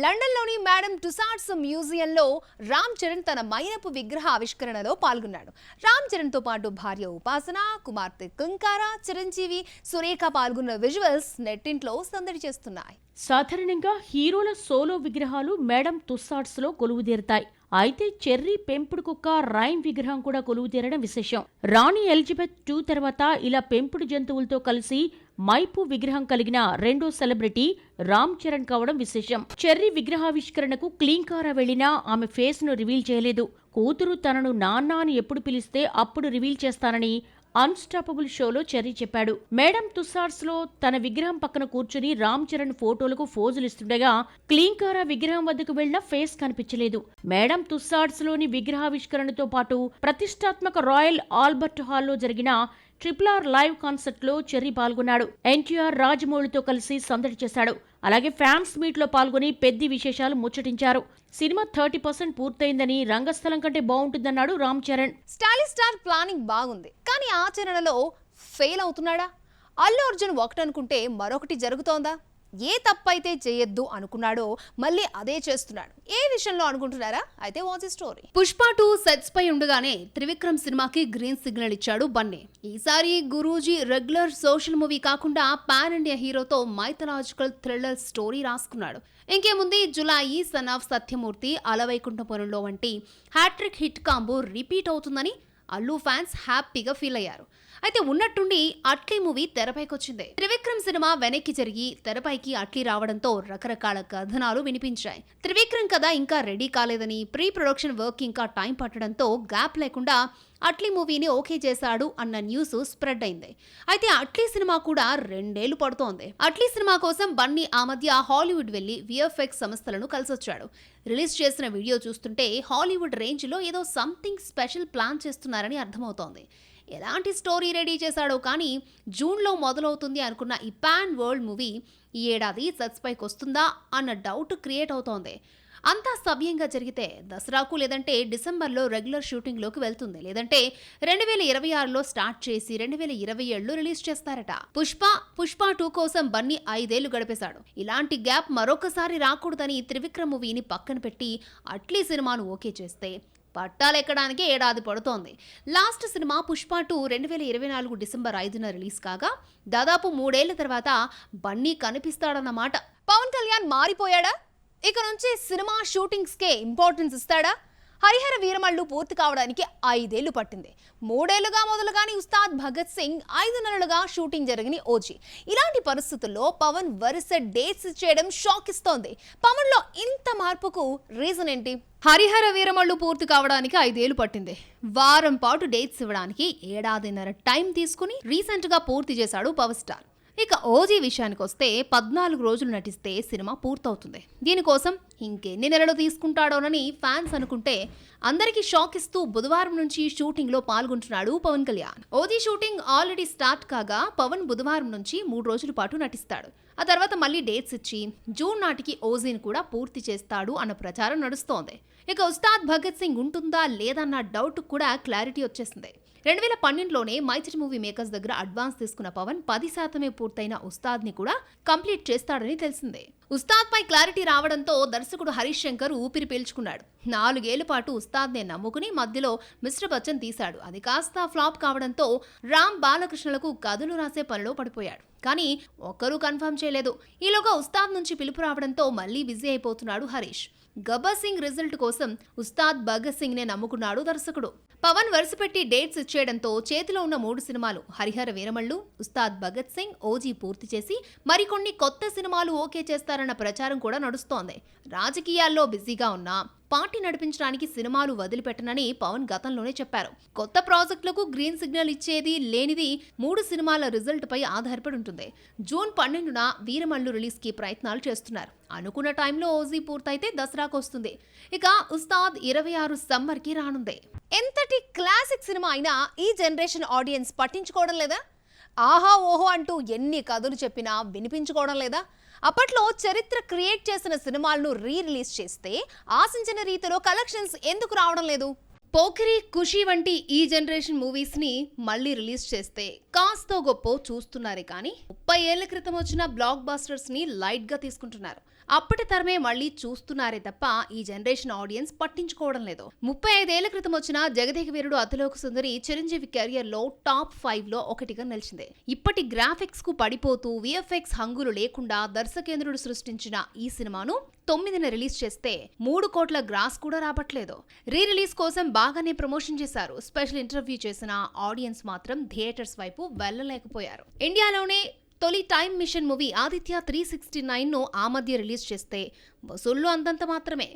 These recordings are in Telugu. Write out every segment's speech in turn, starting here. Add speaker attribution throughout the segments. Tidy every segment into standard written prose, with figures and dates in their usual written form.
Speaker 1: లండన్లోని మేడం టుసాడ్స్ మ్యూజియంలో రామ్ చరణ్ తన మైనపు విగ్రహ ఆవిష్కరణలో పాల్గొన్నాడు. రామ్ చరణ్తో పాటు భార్య ఉపాసన, కుమార్తె కుంకార, చిరంజీవి, సురేఖ పాల్గొన్న విజువల్స్ నెట్టింట్లో సందడి చేస్తున్నాయి.
Speaker 2: సాధారణంగా హీరోల సోలో విగ్రహాలు మేడం టుస్సాడ్స్ లో కొలువుదీరుతాయి. అయితే చెర్రీ పెంపుడు కుక్క రైన్ విగ్రహం కూడా కొలువుదీరడం విశేషం. రాణి ఎలిజబెత్ II తర్వాత ఇలా పెంపుడు జంతువులతో కలిసి మైపు విగ్రహం కలిగిన రెండో సెలబ్రిటీ రామ్ చరణ్ కావడం విశేషం. చెర్రీ విగ్రహావిష్కరణకు క్లీంకారా వెళ్లినా ఆమె ఫేస్ ను రివీల్ చేయలేదు. కూతురు తనను నాన్న అని ఎప్పుడు పిలిస్తే అప్పుడు రివీల్ చేస్తానని అన్స్టాపబుల్ షోలో చెర్రీ చెప్పాడు. మేడం టుస్సాడ్స్ లో తన విగ్రహం పక్కన కూర్చుని రామ్ చరణ్ ఫోటోలకు ఫోజులిస్తుండగా క్లీంకారా విగ్రహం వద్దకు వెళ్లిన ఫేస్ కనిపించలేదు. మేడం టుస్సాడ్స్ లోని విగ్రహావిష్కరణతో పాటు ప్రతిష్టాత్మక రాయల్ ఆల్బర్ట్ హాల్లో జరిగిన RRR లైవ్ కాన్సర్ట్ లో చెర్రీ పాల్గొన్నాడు. ఎన్టీఆర్, రాజమౌళితో కలిసి సందడి చేశాడు. అలాగే ఫ్యాన్స్ మీట్ లో పాల్గొని పెద్ద విశేషాలు ముచ్చటించారు. సినిమా 30% పూర్తయిందని, రంగస్థలం కంటే బాగుంటుందన్నాడు Ram Charan.
Speaker 1: Stylish star planning బాగుంది, కానీ ఆచరణలో ఫెయిల్ అవుతున్నాడా? అల్లు అర్జున్ ఒకటనుకుంటే మరొకటి జరుగుతోందా? ఏ తప్పైతే చేయొద్దు అనుకున్నాడో మళ్ళీ అదే చేస్తున్నాడు. ఏ విషయంలో అనుకుంటున్నారా? అయితే వాచ్ స్టోరీ. పుష్ప 2 సెట్స్ పై ఉండగానే త్రివిక్రమ్ సినిమాకి గ్రీన్ సిగ్నల్ ఇచ్చాడు బన్నీ. ఈసారి గురూజీ రెగ్యులర్ సోషల్ మూవీ కాకుండా పాన్ ఇండియా హీరోతో మైథలాజికల్ థ్రిల్లర్ స్టోరీ రాసుకున్నాడు. ఇంకేముంది, జులాయి, సన్ ఆఫ్ సత్యమూర్తి, అలవైకుంఠపురంలో వంటి హ్యాట్రిక్ హిట్ కాంబో రిపీట్ అవుతుందని అల్లు ఫ్యాన్స్ హ్యాపీగా ఫీల్ అయ్యారు. అయితే ఉన్నట్టుండి అట్లీ మూవీ తెరపైకొచ్చింది. త్రివిక్రమ్ సినిమా వెనక్కి జరిగి తెరపైకి అట్లీ రావడంతో రకరకాల కథనాలు వినిపించాయి. త్రివిక్రమ్ కథ ఇంకా రెడీ కాలేదని, ప్రీ ప్రొడక్షన్ వర్క్ ఇంకా టైం పట్టడంతో గ్యాప్ లేకుండా అట్లీ మూవీని ఓకే చేశాడు అన్న న్యూస్ స్ప్రెడ్ అయింది. అయితే అట్లీ సినిమా కూడా 2 ఏళ్లు పడుతోంది. అట్లీ సినిమా కోసం బన్నీ ఆ మధ్య హాలీవుడ్ వెళ్లి VFX సంస్థలను కలిసొచ్చాడు. రిలీజ్ చేసిన వీడియో చూస్తుంటే హాలీవుడ్ రేంజ్ లో ఏదో సంథింగ్ స్పెషల్ ప్లాన్ చేస్తున్నారని అర్థమవుతోంది. ఎలాంటి స్టోరీ రెడీ చేశాడో కానీ జూన్లో మొదలవుతుంది అనుకున్న ఈ పాన్ వరల్డ్ మూవీ ఈ ఏడాది సెట్స్ పైకి వస్తుందా అన్న డౌట్ క్రియేట్ అవుతోంది. అంతా సవ్యంగా జరిగితే దసరాకు లేదంటే డిసెంబర్లో రెగ్యులర్ షూటింగ్లోకి వెళ్తుంది. లేదంటే 2026లో స్టార్ట్ చేసి 2027లో రిలీజ్ చేస్తారట. పుష్ప 2 కోసం బన్నీ 5 ఏళ్లు గడిపేశాడు. ఇలాంటి గ్యాప్ మరొకసారి రాకూడదని త్రివిక్రమ్ మూవీని పక్కన పెట్టి అట్లీ సినిమాను ఓకే చేస్తే పట్టాలెక్కడానికి ఏడాది పడుతోంది. లాస్ట్ సినిమా పుష్ప 2 2024 డిసెంబర్ 5న రిలీజ్ కాగా దాదాపు 3 ఏళ్ల తర్వాత బన్నీ కనిపిస్తాడన్నమాట. పవన్ కళ్యాణ్ మారిపోయాడా? ఇక నుంచి సినిమా షూటింగ్స్కే ఇంపార్టెన్స్ ఇస్తాడా? హరిహర వీరమల్లు పూర్తి కావడానికి 5 ఏళ్లు పట్టింది. 3 ఏళ్లుగా మొదలుగాని ఉస్తాద్ భగత్ సింగ్, 5 నెలలుగా షూటింగ్ జరిగిన ఓజీ. ఇలాంటి పరిస్థితుల్లో పవన్ వరుస డేట్స్ చేయడం షాక్ ఇస్తోంది. పవన్ లో ఇంత మార్పుకు రీజన్ ఏంటి? హరిహర వీరమల్లు పూర్తి కావడానికి 5 ఏళ్లు పట్టింది. వారం పాటు డేట్స్ ఇవ్వడానికి 1.5 టైం తీసుకుని రీసెంట్ గా పూర్తి చేశాడు పవర్ స్టార్. ఇక ఓజీ విషయానికి వస్తే 14 రోజులు నటిస్తే సినిమా పూర్తవుతుంది. దీనికోసం ఇంకెన్ని నెలలు తీసుకుంటాడోనని ఫ్యాన్స్ అనుకుంటే అందరికీ షాక్ ఇస్తూ బుధవారం నుంచి షూటింగ్ లో పాల్గొంటున్నాడు Pawan Kalyan. OG shooting already start కాగా పవన్ బుధవారం నుంచి 3 రోజుల పాటు నటిస్తాడు. ఆ తర్వాత మళ్ళీ డేట్స్ ఇచ్చి జూన్ నాటికి ఓజీని కూడా పూర్తి చేస్తాడు అన్న ప్రచారం నడుస్తోంది. ఇక ఉస్తాద్ భగత్ సింగ్ ఉంటుందా లేదన్న డౌట్ కూడా క్లారిటీ వచ్చేసింది. 2012లోనే మైత్రి మూవీ మేకర్స్ దగ్గర అడ్వాన్స్ తీసుకున్న పవన్ 10% పూర్తయిన ఉస్తాద్ ని కూడా కంప్లీట్ చేస్తాడని తెలిసిందే. ఉస్తాద్ పై క్లారిటీ రావడంతో దర్శకుడు హరీష్ శంకర్ ఊపిరి పీల్చుకున్నాడు. 4 ఏళ్ల పాటు ఉస్తాద్ నే నమ్ముకుని మధ్యలో మిస్టర్ బచ్చన్ తీశాడు. అది కాస్త ఫ్లాప్ కావడంతో రామ్ బాలకృష్ణలకు కథలు రాసే పనిలో పడిపోయాడు. కానీ ఒక్కరూ కన్ఫర్మ్ చేయలేదు. ఈలోగా ఉస్తాద్ నుంచి పిలుపు రావడంతో మళ్లీ బిజీ అయిపోతున్నాడు హరీష్. గబ్బర్ సింగ్ రిజల్ట్ కోసం ఉస్తాద్ భగత్ సింగ్ నే నమ్ముకున్నాడు దర్శకుడు. పవన్ వరుసపెట్టి డేట్స్ ఇచ్చేయడంతో చేతిలో ఉన్న 3 సినిమాలు హరిహర వీరమల్లు, ఉస్తాద్ భగత్ సింగ్, ఓజీ పూర్తి చేసి మరికొన్ని కొత్త సినిమాలు ఓకే చేస్తారన్న ప్రచారం కూడా నడుస్తోంది. రాజకీయాల్లో బిజీగా ఉన్న పార్టీ నడిపించడానికి సినిమాలు వదిలిపెట్టనని పవన్ గతంలోనే చెప్పారు. కొత్త ప్రాజెక్టులకు గ్రీన్ సిగ్నల్ ఇచ్చేది లేనిది 3 సినిమాల రిజల్ట్ పై ఆధారపడి ఉంటుంది. జూన్ 12న వీరమల్లు రిలీజ్ కి ప్రయత్నాలు చేస్తున్నారు. అనుకున్న టైంలో ఓజీ పూర్తయితే దసరాకు వస్తుంది. ఇక ఉస్తాద్ 26 సమ్మర్ కి రానుంది. ఎంతటి క్లాసిక్ సినిమా అయినా ఈ జనరేషన్ ఆడియన్స్ పట్టించుకోవడం లేదా? ఆహా ఓహో అంటూ ఎన్ని కథలు చెప్పినా వినిపించుకోవడం లేదా? అప్పట్లో చరిత్ర క్రియేట్ చేసిన సినిమాలను రిలీజ్ చేస్తే ఆశించిన రీతిలో కలెక్షన్స్ ఎందుకు రావడం లేదు? పోకిరి, ఖుషి వంటి ఈ జనరేషన్ మూవీస్ ని మళ్ళీ రిలీజ్ చేస్తే కాస్తో గొప్పో చూస్తున్నారే కానీ 30 ఏళ్ల క్రితం వచ్చిన బ్లాక్ బాస్టర్స్ ని లైట్ గా తీసుకుంటున్నారు. అప్పటి తరమే మళ్ళీ చూస్తున్నారే తప్ప ఈ జనరేషన్ ఆడియన్స్ పట్టించుకోవడం లేదు. 35 ఏళ్ల క్రితం వచ్చిన జగదేక వీరుడు అతిలోక సుందరి చిరంజీవి కెరియర్ లో టాప్ 5 లో ఒకటిగా నిలిచింది. ఇప్పటి గ్రాఫిక్స్ కు పడిపోతూ VFX హంగులు లేకుండా దర్శకేంద్రుడు సృష్టించిన ఈ సినిమాను 9న రిలీజ్ చేస్తే 3 కోట్ల గ్రాస్ కూడా రాబట్లేదు. రిలీజ్ కోసం బాగానే ప్రమోషన్ చేశారు. స్పెషల్ ఇంటర్వ్యూ చేసిన ఆడియన్స్ మాత్రం థియేటర్స్ వైపు వెళ్ళలేకపోయారు. ఇండియాలోనే తొలి టైమ్ మిషన్ మూవీ ఆదిత్య 369ను ఆ మధ్య రిలీజ్ చేస్తే వసూళ్లు అంతంత మాత్రమే.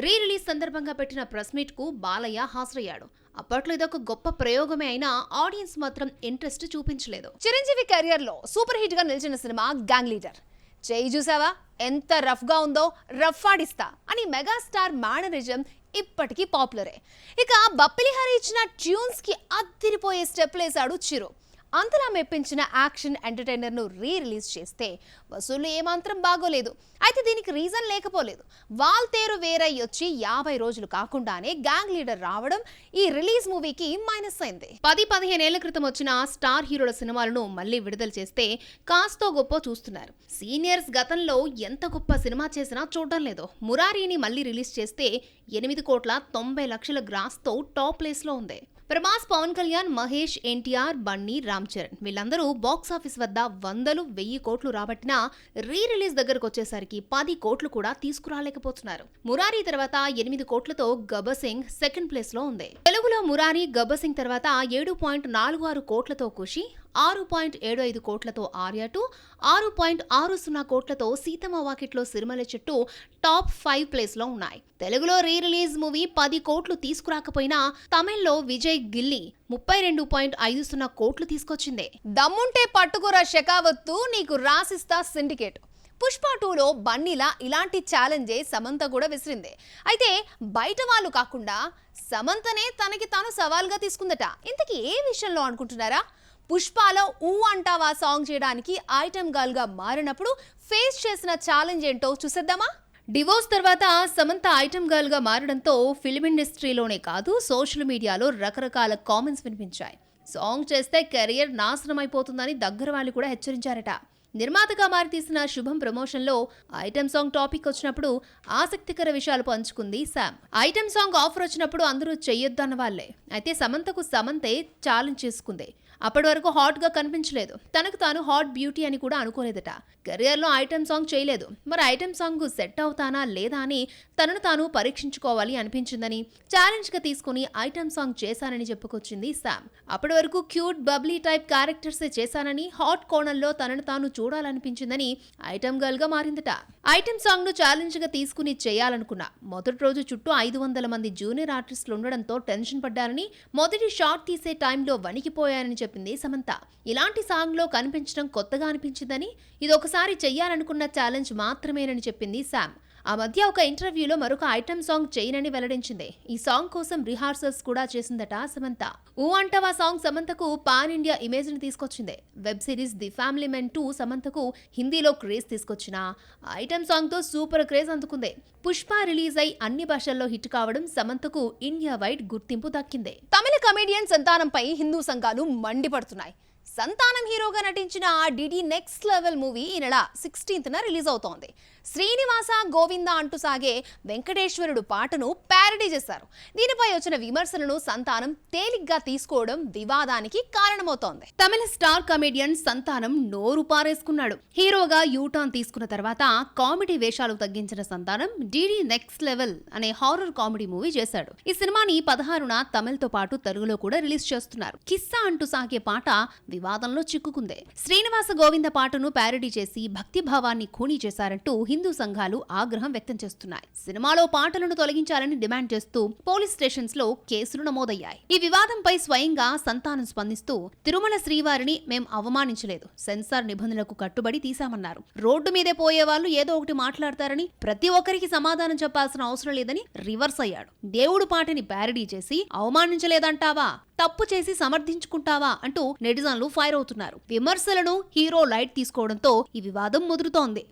Speaker 1: రిలీజ్ సందర్భంగా పెట్టిన ప్రెస్ మీట్ కు బాలయ్య హాజరయ్యాడు. అప్పట్లో ఇదొక గొప్ప ప్రయోగమే అయినా ఆడియన్స్ మాత్రం ఇంట్రెస్ట్ చూపించలేదు. చిరంజీవి కెరియర్ లో సూపర్ హిట్ గా నిలిచిన సినిమా గ్యాంగ్ లీడర్. చేయి చూసావా ఎంత రఫ్ గా ఉందో, రఫ్ ఆడిస్తా అని మెగాస్టార్ మేనరిజం ఇప్పటికీ పాపులరే. ఇక బప్పిలిహరి ఇచ్చిన ట్యూన్స్ కి అదిరిపోయే స్టెప్లేసాడు చిరు. అంతలా మెప్పించిన యాక్షన్ ఎంటర్టైనర్ ను రిలీజ్ చేస్తే వసూళ్లు ఏమాత్రం బాగోలేదు. అయితే దీనికి రీజన్ లేకపోలేదు. వాల్తేరు వేరై వచ్చి 50 రోజులు కాకుండానే గ్యాంగ్ లీడర్ రావడం ఈ రిలీజ్ మూవీకి మైనస్ అయింది. 10-15 ఏళ్ల క్రితం వచ్చిన స్టార్ హీరోల సినిమాలను మళ్ళీ విడుదల చేస్తే కాస్తో గొప్ప చూస్తున్నారు. సీనియర్స్ గతంలో ఎంత గొప్ప సినిమా చేసినా చూడడం లేదు. మురారీని మళ్ళీ రిలీజ్ చేస్తే 8,90,00,000 గ్రాస్ తో టాప్ ప్లేస్ లో ఉంది. ప్రభాస్, పవన్ కళ్యాణ్, మహేష్, ఎన్టీఆర్, బన్నీ, రామ్ చరణ్ వీళ్ళందరూ బాక్సాఫీస్ వద్ద 100,000 కోట్లు రాబట్టినా రిలీజ్ దగ్గరకు వచ్చేసరికి 10 కోట్లు కూడా తీసుకురాలేకపోతున్నారు. మురారీ తర్వాత 8 కోట్లతో గబ్బర్ సింగ్ సెకండ్ ప్లేస్ లో ఉంది. తెలుగులో మురారీ, గబ్బర్ సింగ్ తర్వాత 7.46 కోట్లతో ఖుషి, 6.75 కోట్లతో ఆర్య 2, 6.60 కోట్లతో సీతమ్మ వాకిట్లో సిరిమల చెట్టు టాప్ 5 ప్లేస్ లో ఉన్నాయి. తెలుగులో రిలీజ్ మూవీ 10 కోట్లు తీసుకురాకపోయినా తమిళ్లో విజయ్ గిల్లీ 32.50 కోట్లు తీసుకొచ్చింది. దమ్ముంటే పట్టుకురా షెకావత్తు, నీకు రాసిస్తా సిండికేట్. పుష్ప 2లో బన్నీలా ఇలాంటి ఛాలెంజే సమంత కూడా విసిరింది. అయితే బయట వాళ్ళు కాకుండా సమంతనే తనకి తాను సవాల్గా తీసుకుందట. ఇంతకీ ఏ విషయంలో అనుకుంటున్నారా? పుష్పలో ఊ అంటావా సాంగ్ చేయడానికి ఐటమ్ గర్ల్ గా మారినప్పుడు ఫేస్ చేసిన ఛాలెంజ్ ఏంటో చూసేద్దామా? డివోర్స్ తర్వాత సమంత ఐటమ్ గర్ల్ గా మారడంతో ఫిల్మ్ ఇండస్ట్రీలోనే కాదు సోషల్ మీడియాలో రకరకాల కామెంట్స్ వినిపించాయి. సాంగ్ చేస్తే కెరియర్ నాశనం అయిపోతుందని దగ్గర వాళ్ళు కూడా హెచ్చరించారట. నిర్మాతగా మారి తీసిన శుభం ప్రమోషన్లో ఐటమ్ సాంగ్ టాపిక్ వచ్చినప్పుడు ఆసక్తికర విషయాలు పంచుకుంది శామ్. ఐటమ్ సాంగ్ ఆఫర్ వచ్చినప్పుడు అందరూ చెయ్యొద్దన్న వాళ్లే. అయితే సమంతకు సమంతే ఛాలెంజ్ చేసుకుంది. అప్పటి వరకు హాట్ గా కనిపించలేదు. తనకు తాను హాట్ బ్యూటీ అని కూడా అనుకోలేదట. కెరియర్ లో ఐటమ్ సాంగ్ చేయలేదు. మరి ఐటమ్ సాంగ్ సెట్ అవుతానా లేదా అని తనను తాను పరీక్షించుకోవాలి అనిపించిందని ఛాలెంజ్ గా తీసుకుని ఐటమ్ సాంగ్ చేశానని చెప్పుకొచ్చింది శామ్. అప్పటి వరకు క్యూట్ బబ్లీ టైప్ క్యారెక్టర్స్ చేశానని, హాట్ కోణంలో తనను తాను చూడాలనిపించిందని ఐటమ్ గర్ల్ గా మారిందట. ఐటమ్ సాంగ్ ను ఛాలెంజ్ గా తీసుకుని చేయాలనుకున్నా. మొదటి రోజు చుట్టూ 500 మంది జూనియర్ ఆర్టిస్టులు ఉండడంతో టెన్షన్ పడ్డారని, మొదటి షాట్ తీసే టైంలో వణికిపోయారని చెప్పింది సమంత. ఇలాంటి సాంగ్ లో కనిపించడం కొత్తగా అనిపించిందని, ఇది ఒకసారి చెయ్యాలనుకున్న ఛాలెంజ్ మాత్రమేనని చెప్పింది శామ్. ఆ మధ్య ఒక ఇంటర్వ్యూలో మరొక ఐటమ్ సాంగ్ చేయనని వెల్లడించింది. ఈ సాంగ్ కోసం రిహార్సల్స్ కూడా చేసిందట సమంత. ఊ అంటవా సాంగ్ సమంతకు పాన్ ఇండియా ఇమేజ్ ని తీసుకొచ్చింది. Web series the family men 2 సమంతకు హిందీలో క్రేజ్ తీసుకొచ్చిన ఐటమ్ సాంగ్ తో సూపర్ క్రేజ్ అందుకుంది. పుష్ప రిలీజ్ అయి అన్ని భాషల్లో హిట్ కావడం సమంతకు ఇండియా వైడ్ గుర్తింపు దక్కింది. తమిళ కమెడియన్ సంతానంపై హిందూ సంఘాలు మండిపడుతున్నాయి. సంతానం హీరోగా నటించిన డిడి నెక్స్ట్ లెవెల్ మూవీ ఈ నెల 16న రిలీజ్ అవుతోంది. శ్రీనివాస గోవింద అంటూ సాగే వెంకటేశ్వరుడు పాటను ప్యారడీ చేశారు. దీనిపై వచ్చిన విమర్శలను సంతానం తేలిగ్గా తీసుకోవడం వివాదానికి కారణమవుతోంది. తమిళ స్టార్ కమెడియన్ సంతానం నోరు పారేసుకున్నాడు. హీరోగా యూటర్న్ తీసుకున్న తర్వాత కామెడీ వేషాలు తగ్గించిన సంతానం డిడి నెక్స్ట్ లెవెల్ అనే హారర్ కామెడీ మూవీ చేశాడు. ఈ సినిమాని 16న తమిళ్తో పాటు తెలుగులో కూడా రిలీజ్ చేస్తున్నారు. కిస్సా అంటూ సాగే పాట వివాదంలో చిక్కుకుంది. శ్రీనివాస గోవింద పాటను ప్యారడీ చేసి భక్తి భావాన్ని ఖూనీ చేశారంటూ హిందూ సంఘాలు ఆగ్రహం వ్యక్తం చేస్తున్నాయి. సినిమాలో పాటలను తొలగించాలని డిమాండ్ చేస్తూ పోలీస్ స్టేషన్స్ లో కేసులు నమోదయ్యాయి. ఈ వివాదంపై స్వయంగా సంతానం స్పందిస్తూ తిరుమల శ్రీవారిని మేం అవమానించలేదు, సెన్సార్ నిబంధనలకు కట్టుబడి తీశామన్నారు. రోడ్డు మీదే పోయే వాళ్ళు ఏదో ఒకటి మాట్లాడతారని, ప్రతి ఒక్కరికి సమాధానం చెప్పాల్సిన అవసరం లేదని రివర్స్ అయ్యాడు. దేవుడు పాటని ప్యారడీ చేసి అవమానించలేదంటావా, తప్పు చేసి సమర్థించుకుంటావా అంటూ నెటిజన్లు ఫైర్ అవుతున్నారు. విమర్శలను హీరో లైట్ తీసుకోవడంతో ఈ వివాదం ముదురుతోంది.